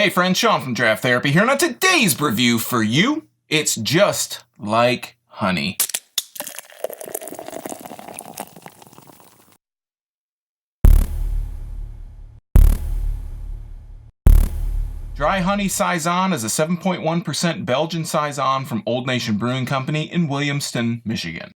Hey friends, Sean from Draft Therapy here, and on today's review for you, it's just like honey. Dry Honey Saison is a 7.1% Belgian Saison from Old Nation Brewing Company in Williamston, Michigan.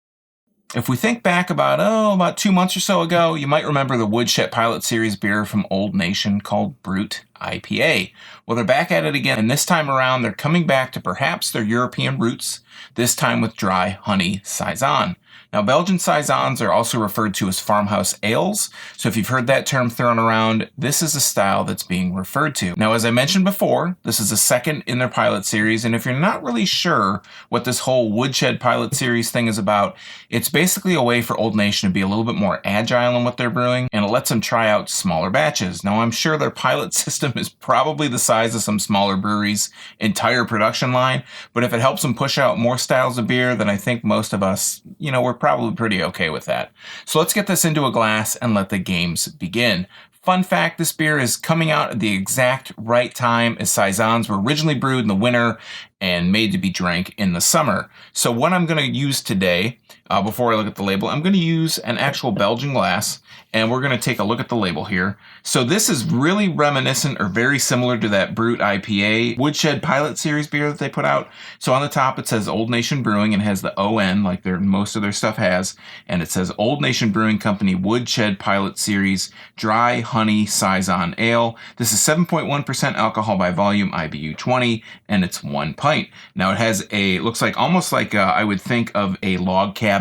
If we think back about 2 months or so ago, you might remember the Woodshed Pilot series beer from Old Nation called Brut IPA. Well, they're back at it again, and this time around they're coming back to perhaps their European roots, this time with Dry Honey Saison. Now, Belgian Saisons are also referred to as farmhouse ales, so if you've heard that term thrown around, this is a style that's being referred to. Now, as I mentioned before, this is the second in their pilot series, and if you're not really sure what this whole Woodshed Pilot series thing is about, it's basically a way for Old Nation to be a little bit more agile in what they're brewing, and it lets them try out smaller batches. Now, I'm sure their pilot system is probably the size of some smaller breweries' entire production line, but if it helps them push out more styles of beer, then I think most of us, we're probably pretty okay with that. So let's get this into a glass and let the games begin. Fun fact, this beer is coming out at the exact right time as Saisons were originally brewed in the winter and made to be drank in the summer. So what I'm going to use today, before I look at the label, I'm going to use an actual Belgian glass, and we're going to take a look at the label here. So this is really reminiscent or very similar to that Brut IPA Woodshed Pilot series beer that they put out. So on the top it says Old Nation Brewing and has the ON like most of their stuff has, and it says Old Nation Brewing Company Woodshed Pilot Series Dry Honey Saison Ale. This is 7.1% alcohol by volume, IBU 20, and it's 1 pint. Now it has looks like almost like I would think of a log cabin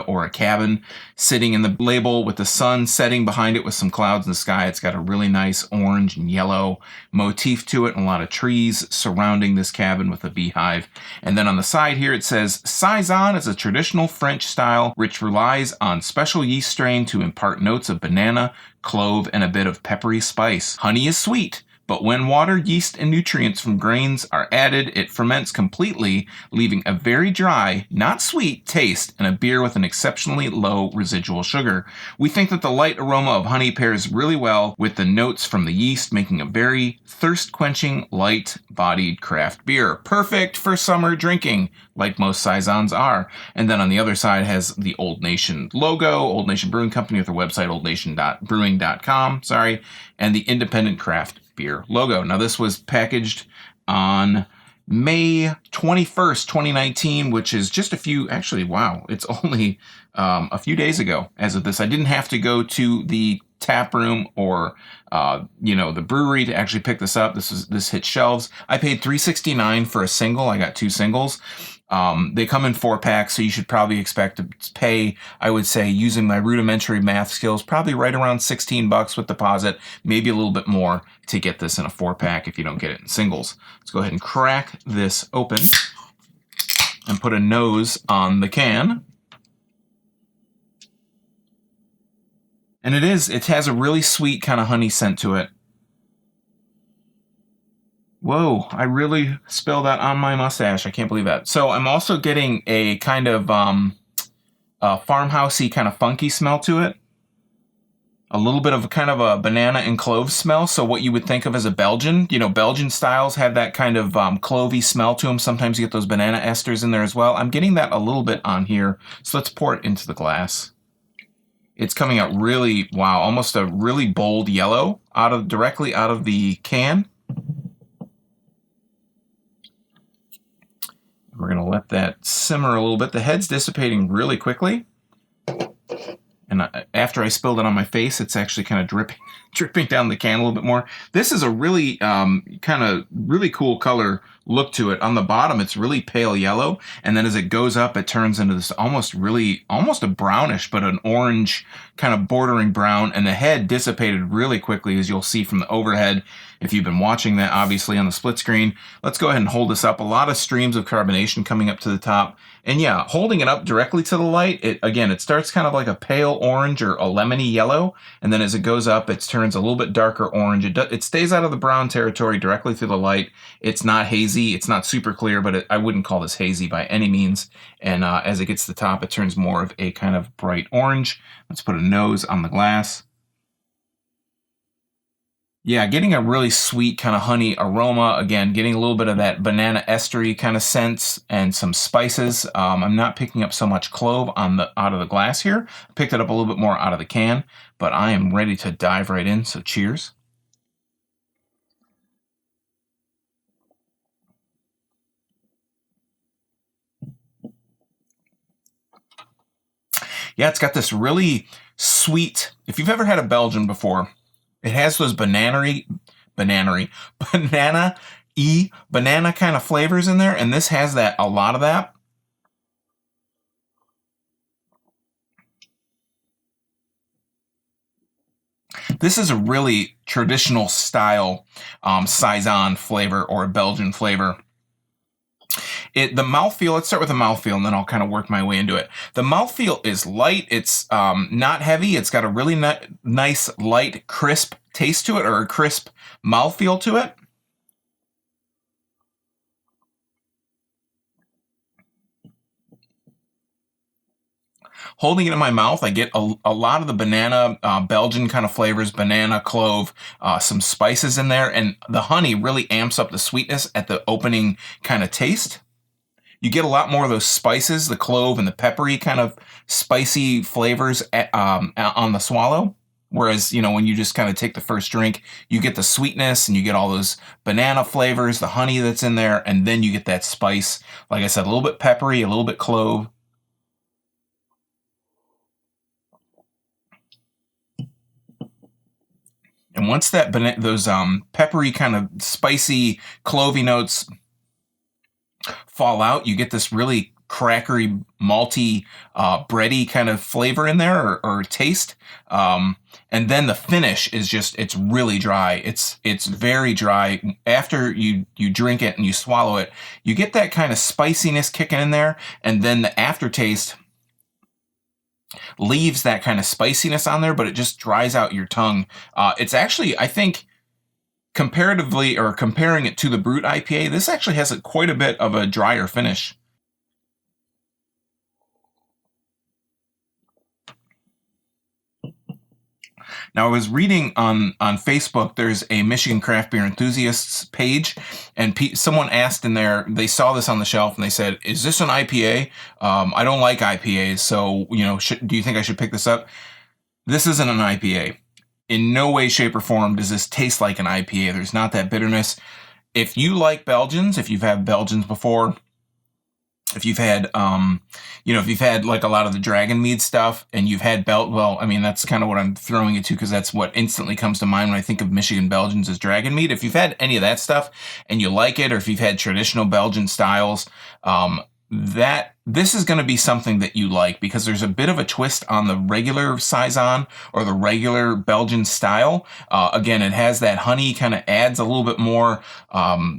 or a cabin sitting in the label with the sun setting behind it with some clouds in the sky. It's got a really nice orange and yellow motif to it and a lot of trees surrounding this cabin with a beehive. And then on the side here it says, Saison is a traditional French style which relies on special yeast strain to impart notes of banana, clove, and a bit of peppery spice. Honey is sweet, but when water, yeast, and nutrients from grains are added, it ferments completely, leaving a very dry, not sweet taste and a beer with an exceptionally low residual sugar. We think that the light aroma of honey pairs really well with the notes from the yeast, making a very thirst-quenching, light-bodied craft beer. Perfect for summer drinking, like most Saisons are. And then on the other side has the Old Nation logo, Old Nation Brewing Company with their website, oldnation.brewing.com, and the independent craft beer logo. Now this was packaged on May 21st, 2019, which is just it's only a few days ago as of this. I didn't have to go to the tap room or the brewery to actually pick this up. This hit shelves. I paid $3.69 for a single. I got 2 singles. They come in 4-packs, so you should probably expect to pay, I would say, using my rudimentary math skills, probably right around $16 with deposit, maybe a little bit more to get this in a 4-pack if you don't get it in singles. Let's go ahead and crack this open and put a nose on the can. And it has a really sweet kind of honey scent to it. Whoa, I really spilled that on my mustache. I can't believe that. So I'm also getting a kind of farmhousey kind of funky smell to it. A little bit of kind of a banana and clove smell. So what you would think of as a Belgian. Belgian styles have that kind of clovey smell to them. Sometimes you get those banana esters in there as well. I'm getting that a little bit on here. So let's pour it into the glass. It's coming out really, wow, almost a really bold yellow directly out of the can. We're going to let that simmer a little bit. The head's dissipating really quickly. And after I spilled it on my face, it's actually kind of dripping down the can a little bit more. This is a really really cool color look to it. On the bottom, it's really pale yellow. And then as it goes up, it turns into this almost a brownish, but an orange kind of bordering brown. And the head dissipated really quickly, as you'll see from the overhead. If you've been watching that, obviously, on the split screen. Let's go ahead and hold this up. A lot of streams of carbonation coming up to the top. And yeah, holding it up directly to the light, it starts kind of like a pale orange or a lemony yellow. And then as it goes up, it turns a little bit darker orange. It stays out of the brown territory directly through the light. It's not hazy. It's not super clear, but I wouldn't call this hazy by any means. And as it gets to the top, it turns more of a kind of bright orange. Let's put a nose on the glass. Yeah, getting a really sweet kind of honey aroma. Again, getting a little bit of that banana estery kind of sense and some spices. I'm not picking up so much clove on the out of the glass here. Picked it up a little bit more out of the can, but I am ready to dive right in. So cheers. Yeah, it's got this really sweet. If you've ever had a Belgian before, it has those banana banana kind of flavors in there, and this has that a lot of that. This is a really traditional style Saison flavor or a Belgian flavor. The mouthfeel, let's start with the mouthfeel and then I'll kind of work my way into it. The mouthfeel is light. It's not heavy. It's got a really nice, light, crisp taste to it, or a crisp mouthfeel to it. Holding it in my mouth, I get a lot of the banana, Belgian kind of flavors, banana, clove, some spices in there, and the honey really amps up the sweetness at the opening kind of taste. You get a lot more of those spices, the clove and the peppery kind of spicy flavors on the swallow. Whereas, when you just kind of take the first drink, you get the sweetness and you get all those banana flavors, the honey that's in there, and then you get that spice. Like I said, a little bit peppery, a little bit clove. And once those peppery kind of spicy clovey notes fall out, you get this really crackery, malty, bready kind of flavor in there, or taste. And then the finish is it's really dry. It's very dry. After you drink it and you swallow it, you get that kind of spiciness kicking in there, and then the aftertaste leaves that kind of spiciness on there, but it just dries out your tongue. It's actually, I think, comparatively, or comparing it to the Brut IPA, this actually has quite a bit of a drier finish. Now, I was reading on Facebook, there's a Michigan Craft Beer Enthusiasts page, and someone asked in there, they saw this on the shelf, and they said, is this an IPA? I don't like IPAs, so, do you think I should pick this up? This isn't an IPA. In no way, shape, or form does this taste like an IPA. There's not that bitterness. If you like Belgians, if you've had Belgians before, if you've had, if you've had like a lot of the Dragon Mead stuff, and you've had that's kind of what I'm throwing it to, because that's what instantly comes to mind when I think of Michigan Belgians as Dragon Mead. If you've had any of that stuff and you like it, or if you've had traditional Belgian styles, this is going to be something that you like, because there's a bit of a twist on the regular Saison or the regular Belgian style. Again, it has that honey, kind of adds a little bit more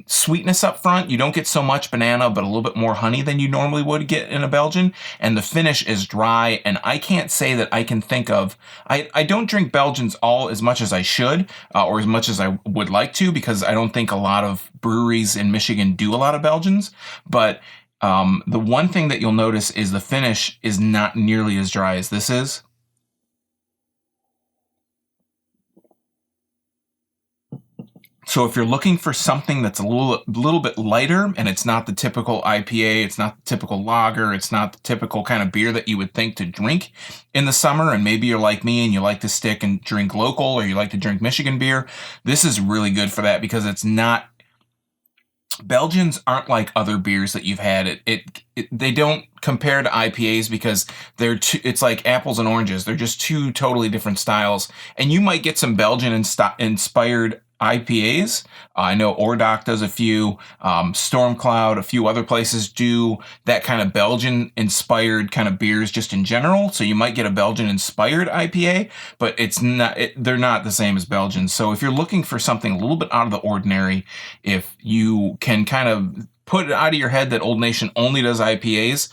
sweetness up front. You don't get so much banana, but a little bit more honey than you normally would get in a Belgian. And the finish is dry. And I can't say that I can think of, I don't drink Belgians all as much as I should, or as much as I would like to, because I don't think a lot of breweries in Michigan do a lot of Belgians. But the one thing that you'll notice is the finish is not nearly as dry as this is. So if you're looking for something that's a little bit lighter, and it's not the typical IPA, it's not the typical lager, it's not the typical kind of beer that you would think to drink in the summer, and maybe you're like me and you like to stick and drink local, or you like to drink Michigan beer, this is really good for that, because it's not, Belgians aren't like other beers that you've had. They don't compare to IPAs, because it's like apples and oranges. They're just two totally different styles. And you might get some Belgian inspired IPAs. I know Ordoc does a few, Stormcloud, a few other places do that kind of Belgian inspired kind of beers just in general. So you might get a Belgian inspired IPA, but they're not the same as Belgians. So if you're looking for something a little bit out of the ordinary, if you can kind of put it out of your head that Old Nation only does IPAs,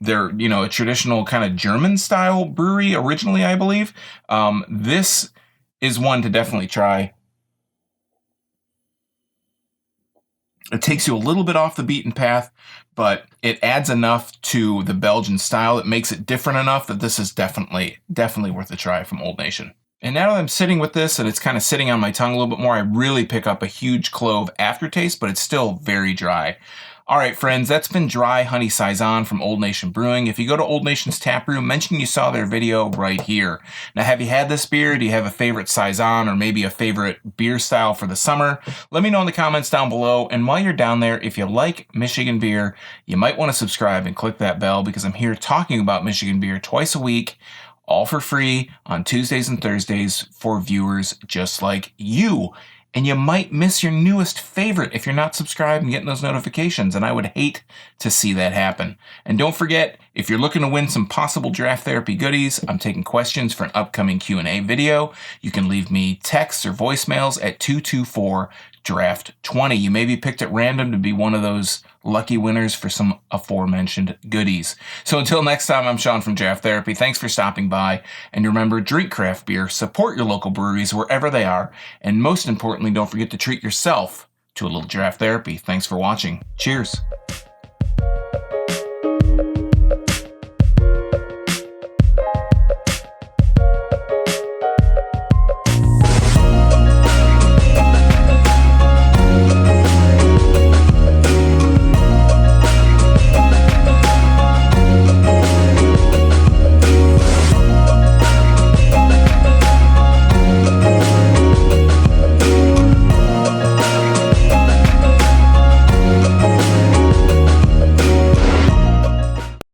they're, a traditional kind of German style brewery originally, I believe. This is one to definitely try. It takes you a little bit off the beaten path, but it adds enough to the Belgian style. It makes it different enough that this is definitely worth a try from Old Nation. And now that I'm sitting with this and it's kind of sitting on my tongue a little bit more, I really pick up a huge clove aftertaste, but it's still very dry. All right, friends, that's been Dry Honey Saison from Old Nation Brewing. If you go to Old Nation's taproom, mention you saw their video right here. Now, have you had this beer? Do you have a favorite Saison or maybe a favorite beer style for the summer? Let me know in the comments down below. And while you're down there, if you like Michigan beer, you might want to subscribe and click that bell because I'm here talking about Michigan beer twice a week, all for free on Tuesdays and Thursdays for viewers just like you. And you might miss your newest favorite if you're not subscribed and getting those notifications, and I would hate to see that happen. And don't forget, if you're looking to win some possible draft therapy goodies, I'm taking questions for an upcoming Q&A video. You can leave me texts or voicemails at 224-DRAFT-20. You may be picked at random to be one of those lucky winners for some aforementioned goodies. So until next time, I'm Sean from Draft Therapy. Thanks for stopping by. And remember, drink craft beer, support your local breweries wherever they are, and most importantly, don't forget to treat yourself to a little draft therapy. Thanks for watching. Cheers.